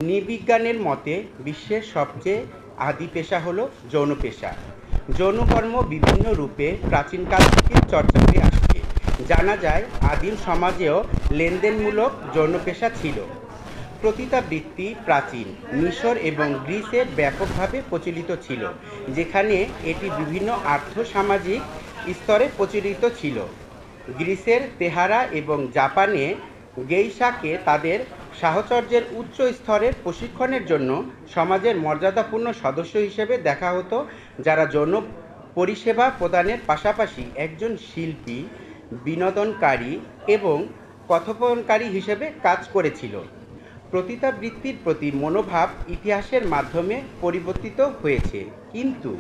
নৃবিজ্ঞানের মতে বিশ্বের সবচেয়ে আদি পেশা হলো যৌন পেশা। যৌনকর্ম বিভিন্ন রূপে প্রাচীনকাল থেকে চর্চা হয়ে আসছে। জানা যায় আদিম সমাজেও লেনদেনমূলক যৌন পেশা ছিল। পতিতাবৃত্তি প্রাচীন মিশর এবং গ্রিসে ব্যাপকভাবে প্রচলিত ছিল, যেখানে এটি বিভিন্ন আর্থসামাজিক স্তরে প্রচলিত ছিল। গ্রিসের তেহারা এবং জাপানে গেইশাকে তাদের সাহচর্যের উচ্চ স্তরের প্রশিক্ষণের জন্য সমাজের মর্যাদাপূর্ণ সদস্য হিসেবে দেখা হতো, যারা যৌন পরিষেবা প্রদানের পাশাপাশি একজন শিল্পী, বিনোদনকারী এবং কথোপকথনকারী হিসেবে কাজ করেছিল। পতিতাবৃত্তির প্রতি মনোভাব ইতিহাসের মাধ্যমে পরিবর্তিত হয়েছে, কিন্তু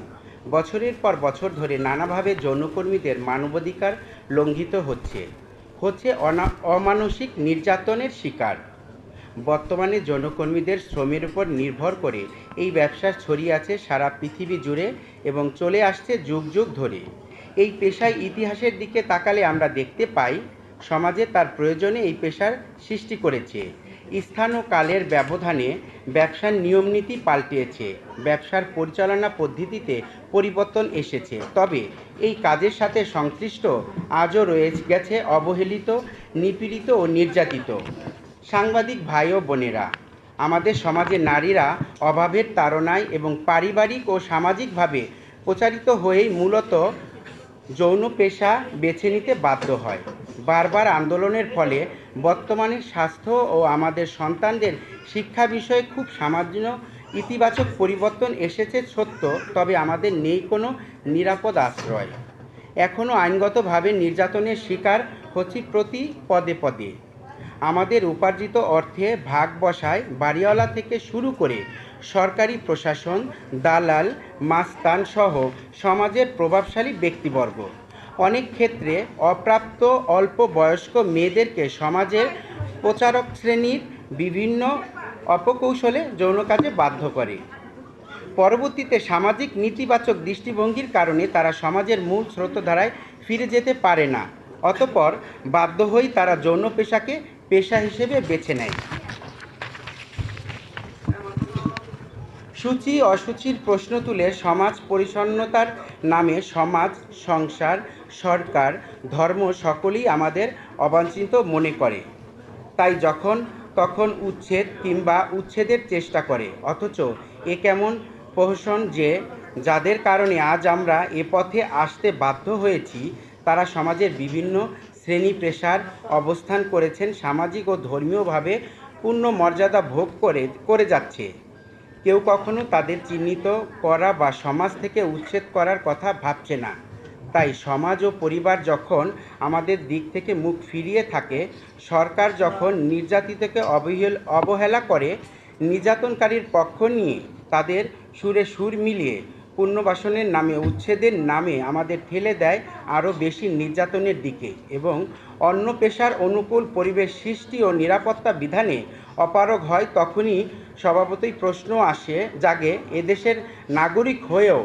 বছরের পর বছর ধরে নানাভাবে যৌনকর্মীদের মানবাধিকার লঙ্ঘিত হচ্ছে অমানসিক নির্যাতনের শিকার। বর্তমানে যৌনকর্মীদের শ্রমের উপর নির্ভর করে এই ব্যবসা ছড়িয়ে আছে সারা পৃথিবী জুড়ে এবং চলে আসছে যুগ যুগ ধরে। এই পেশায় ইতিহাসের দিকে তাকালে আমরা দেখতে পাই সমাজে তার প্রয়োজনে এই পেশার সৃষ্টি করেছে। স্থান ও কালের ব্যবধানে ব্যবসার নিয়মনীতি পাল্টেছে, ব্যবসার পরিচালনা পদ্ধতিতে পরিবর্তন এসেছে, তবে এই কাজের সাথে সংশ্লিষ্ট আজও রয়ে গেছে অবহেলিত, নিপীড়িত ও নির্যাতিত। সাংবাদিক ভাই ও বোনেরা, আমাদের সমাজে নারীরা অভাবের তাড়নায় এবং পারিবারিক ও সামাজিকভাবে প্রচারিত হয়েই মূলত যৌন পেশা বেছে নিতে বাধ্য হয়। বারবার আন্দোলনের ফলে বর্তমানে স্বাস্থ্য ও আমাদের সন্তানদের শিক্ষা বিষয়ে খুব সামান্য ইতিবাচক পরিবর্তন এসেছে সত্য, তবে আমাদের নেই কোনো নিরাপদ আশ্রয়। এখনও আইনগতভাবে নির্যাতনের শিকার হচ্ছি প্রতি পদে পদে। আমাদের উপার্জিত অর্থে ভাগ বসায় বাড়িওয়ালা থেকে শুরু করে সরকারি প্রশাসন, দালাল, মাস্তান সহ সমাজের প্রভাবশালী ব্যক্তিবর্গ। অনেক ক্ষেত্রে অপ্রাপ্ত অল্প বয়স্ক মেয়েদেরকে সমাজের প্রচারক শ্রেণীর বিভিন্ন অপকৌশলে যৌন কাজে বাধ্য করে। পরবর্তীতে সামাজিক নেতিবাচক দৃষ্টিভঙ্গির কারণে তারা সমাজের মূল স্রোতধারায় ফিরে যেতে পারে না। অতঃপর বাধ্য হয়েই তারা যৌন পেশাকে পেশা হিসেবে বেছে নেয়। সূচি অসুচির প্রশ্ন তুলে সমাজ পরিচ্ছন্নতার নামে সমাজ, সংসার, সরকার, ধর্ম সকলেই আমাদের অবাঞ্ছিত মনে করে, তাই যখন তখন উচ্ছেদ কিংবা উচ্ছেদের চেষ্টা করে। অথচ এ কেমন প্রহসন যে যাদের কারণে আজ আমরা এ পথে আসতে বাধ্য হয়েছি, তারা সমাজের বিভিন্ন শ্রেণী পেশার অবস্থান করেছেন, সামাজিক ও ধর্মীয়ভাবে পূর্ণ মর্যাদা ভোগ করে যাচ্ছে। কেউ কখনো তাদের চিহ্নিত করা বা সমাজ থেকে উচ্ছেদ করার কথা ভাবছে না। তাই সমাজ ও পরিবার যখন আমাদের দিক থেকে মুখ ফিরিয়ে থাকে, সরকার যখন নির্যাতিতকে অবহেলা করে, নির্যাতনকারীর পক্ষ নিয়ে তাদের সুরে সুর মিলিয়ে পুনর্বাসনের নামে উচ্ছেদের নামে আমাদের ঠেলে দেয় আরও বেশি নির্যাতনের দিকে, এবং অন্য পেশার অনুকূল পরিবেশ সৃষ্টি ও নিরাপত্তা বিধানে অপারগ হয়, তখনই স্বভাবতই প্রশ্ন জাগে এদেশের নাগরিক হয়েও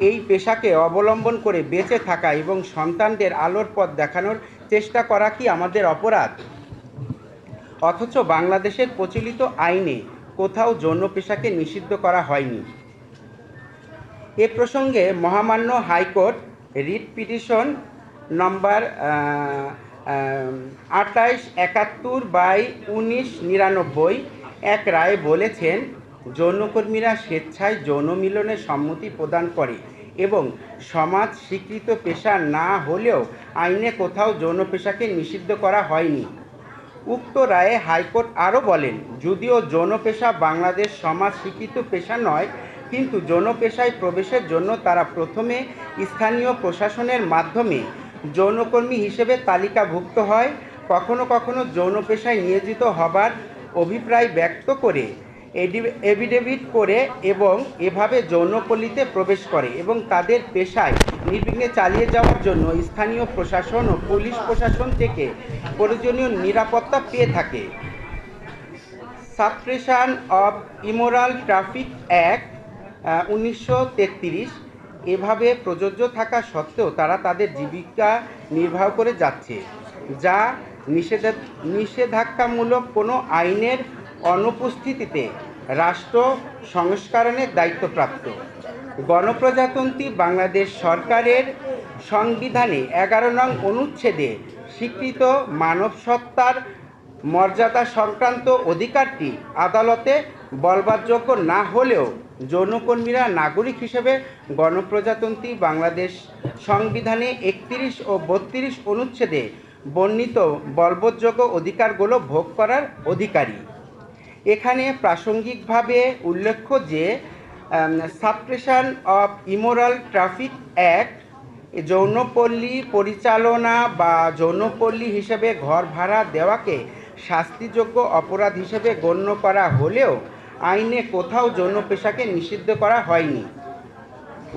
এই পেশাকে অবলম্বন করে বেঁচে থাকা এবং সন্তানদের আলোর পথ দেখানোর চেষ্টা করা কি আমাদের অপরাধ? অথচ বাংলাদেশের প্রচলিত আইনে কোথাও যৌন পেশাকে নিষিদ্ধ করা হয়নি। এ প্রসঙ্গে মহামান্য হাইকোর্ট রিট পিটিশন নম্বর 2871/1999 এক রায়ে বলেছেন, যৌনকর্মীরা স্বেচ্ছায় যৌন মিলনের সম্মতি প্রদান করে এবং সমাজ স্বীকৃত পেশা না হলেও আইনে কোথাও যৌন পেশাকে নিষিদ্ধ করা হয়নি। উক্ত রায়ে হাইকোর্ট আরও বলেন, যদিও যৌন পেশা বাংলাদেশ সমাজ স্বীকৃত পেশা নয়, কিন্তু যৌন পেশায় প্রবেশের জন্য তারা প্রথমে স্থানীয় প্রশাসনের মাধ্যমে যৌনকর্মী হিসেবে তালিকাভুক্ত হয়, কখনো কখনো যৌন পেশায় নিয়োজিত হবার অভিপ্রায় ব্যক্ত করে এফিডেভিট করে এবং এভাবে যৌনপল্লীতে প্রবেশ করে এবং তাদের পেশায় নির্বিঘ্নে চালিয়ে যাওয়ার জন্য স্থানীয় প্রশাসন ও পুলিশ প্রশাসন থেকে প্রয়োজনীয় নিরাপত্তা পেয়ে থাকে। Suppression of immoral traffic act 1933 এভাবে প্রযোজ্য থাকা সত্ত্বেও তারা তাদের জীবিকা নির্বাহ করে যাচ্ছে, যা নিষেধাজ্ঞামূলক কোনো আইনের অনুপস্থিতিতে রাষ্ট্র সংস্করণের দায়িত্বপ্রাপ্ত। গণপ্রজাতন্ত্রী বাংলাদেশ সরকারের সংবিধানে 11 নং অনুচ্ছেদে স্বীকৃত মানবসত্তার মর্যাদা সংক্রান্ত অধিকারটি আদালতে বলবৎযোগ্য না হলেও যৌনকর্মীরা নাগরিক হিসেবে গণপ্রজাতন্ত্রী বাংলাদেশ সংবিধানে 31 ও 32 অনুচ্ছেদে বর্ণিত বলবৎযোগ্য অধিকারগুলো ভোগ করার অধিকারী। এখানে প্রাসঙ্গিকভাবে উল্লেখ্য যে suppression of immoral traffic act যৌনপল্লী পরিচালনা বা যৌনপল্লী হিসেবে ঘর ভাড়া দেওয়াকে শাস্তিযোগ্য অপরাধ হিসেবে গণ্য করা হলেও আইনে কোথাও যৌন পেশাকে নিষিদ্ধ করা হয়নি।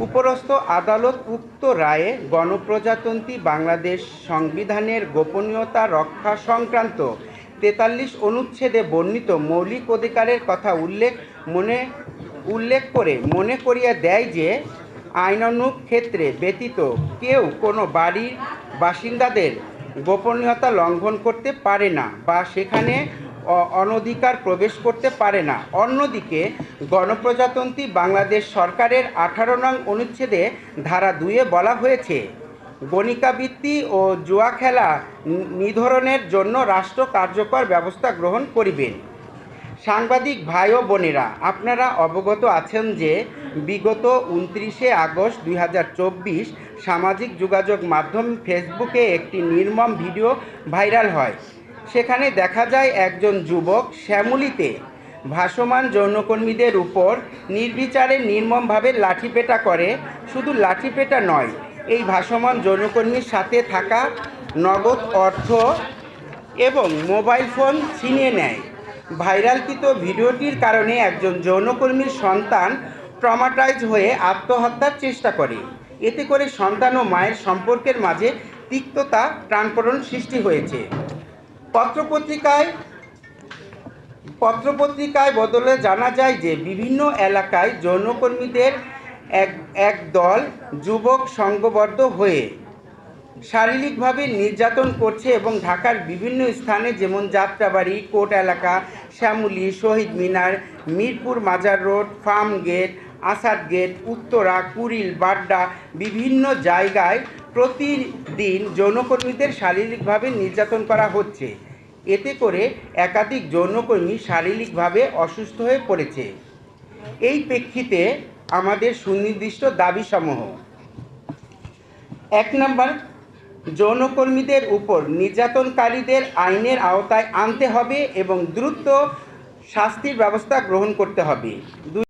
উপরস্থ আদালত উক্ত রায়ে গণপ্রজাতন্ত্রী বাংলাদেশ সংবিধানের গোপনীয়তা রক্ষা সংক্রান্ত 43 অনুচ্ছেদে বর্ণিত মৌলিক অধিকারের কথা উল্লেখ করে মনে করিয়ে দেয় যে আইনানুগ ক্ষেত্রে ব্যতীত কেউ কোনো বাড়ির বাসিন্দাদের গোপনীয়তা লঙ্ঘন করতে পারে না বা সেখানে অনধিকার প্রবেশ করতে পারে না। অন্যদিকে গণপ্রজাতন্ত্রী বাংলাদেশ সরকারের 18 নং অনুচ্ছেদে ধারা 2-এ বলা হয়েছে, গণিকাবৃত্তি ও জুয়া খেলা নিধরণের জন্য রাষ্ট্র কার্যকর ব্যবস্থা গ্রহণ করিবেন। সাংবাদিক ভাই ও বোনেরা, আপনারা অবগত আছেন যে বিগত 29শে আগস্ট 2024 সামাজিক যোগাযোগ মাধ্যম ফেসবুকে একটি নির্মম ভিডিও ভাইরাল হয়। সেখানে দেখা যায় একজন যুবক শ্যামলীতে ভাসমান যৌনকর্মীদের উপর নির্বিচারে নির্মমভাবে লাঠিপেটা করে। শুধু লাঠিপেটা নয়, এই ভাসমান যৌনকর্মীর সাথে থাকা নগদ অর্থ এবং মোবাইল ফোন ছিনিয়ে নেয়। ভাইরালকৃত ভিডিওটির কারণে একজন যৌনকর্মীর সন্তান ট্রমাটাইজ হয়ে আত্মহত্যার চেষ্টা করে। এতে করে সন্তান ও মায়ের সম্পর্কের মাঝে তিক্ততা টানাপোড়েন সৃষ্টি হয়েছে। পত্রপত্রিকায় বদলে জানা যায় যে বিভিন্ন এলাকায় যৌনকর্মীদের এক দল যুবক সংঘবদ্ধ হয়ে শারীরিকভাবে নির্যাতন করছে এবং ঢাকার বিভিন্ন স্থানে যেমন যাত্রাবাড়ি, কোর্ট এলাকা, শ্যামলী, শহীদ Minar, Mirpur Mazar Road, Farm Gate, Asad Gate, Uttara, Kuril, Badda বিভিন্ন জায়গায় প্রতিদিন যৌনকর্মীদের শারীরিকভাবে নির্যাতন করা হচ্ছে। এতে করে একাধিক যৌনকর্মী শারীরিকভাবে অসুস্থ হয়ে পড়েছে। এই প্রেক্ষিতে আমাদের সুনির্দিষ্ট দাবিসমূহ: 1 নম্বর, যৌনকর্মীদের উপর নির্যাতনকারীদের আইনের আওতায় আনতে হবে এবং দ্রুত শাস্তির ব্যবস্থা গ্রহণ করতে হবে।